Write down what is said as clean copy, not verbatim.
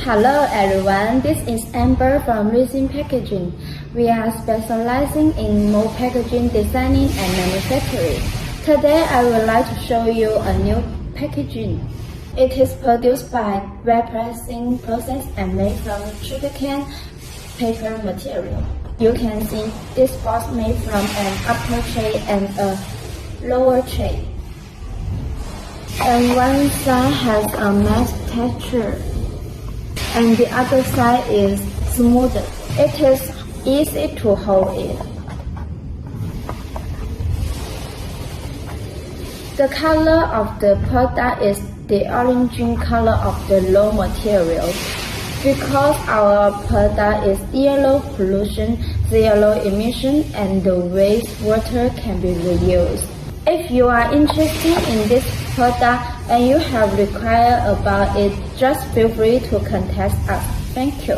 Hello everyone, this is Amber from Resin Packaging. We are specializing in mold packaging designing and manufacturing. Today I would like to show you a new packaging. It is produced by wet pressing process and made from sugarcane paper material. You can see this box made from an upper tray and a lower tray. And one side has a matte texture, and the other side is smooth. It is easy to hold it. The color of the product is the orange color of the raw material. Because our product is zero pollution, zero emission, and the wastewater can be reused. If you are interested in this product and you have required about it, just feel free to contact us. Thank you.